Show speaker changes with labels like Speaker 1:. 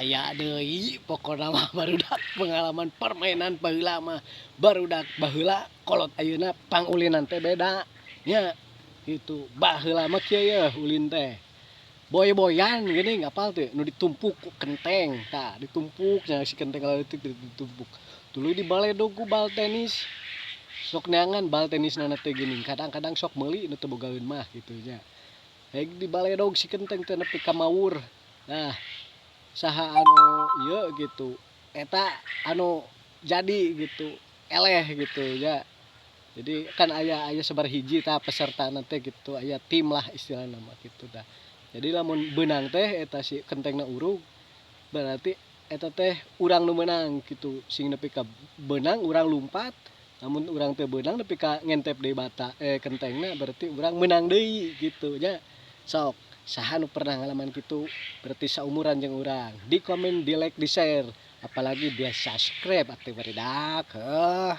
Speaker 1: aya deui pokona mah barudak pengalaman permainan baheula mah barudak baheula kolot ayeuna pangulinan teh beda nya gitu. Baheula mah kieu yeuh ulin teh boy-boyan geuning apal teu nu ditumpuk ku kenteng tah ditumpuk nya si kenteng leutik ditumpuk tuluy dibaledog ku bal tenis sok neangan bal tenisna teh geuning kadang-kadang sok meuli nu teu bogaeun mah gitu nya heg dibaledog si kenteng teh nepi ka mawur. Nah saha anu ieu gitu eta anu jadi gitu eleh gitu ya. Jadi kan aya sabarhiji tah peserta teh gitu aya tim lah istilahna mah gitu dah. Jadi lamun beunang teh eta si kentengna urug berarti eta teh urang nu menang gitu sing nepi ka beunang urang lumpat namun urang teu beunang nepi ka ngentep deui bata kentengna berarti urang menang deui gitu nya. Sok saha nu pernah ngalaman kitu berarti saumuran jeung urang di komen di like di share apalagi di subscribe atuh barudak heuh.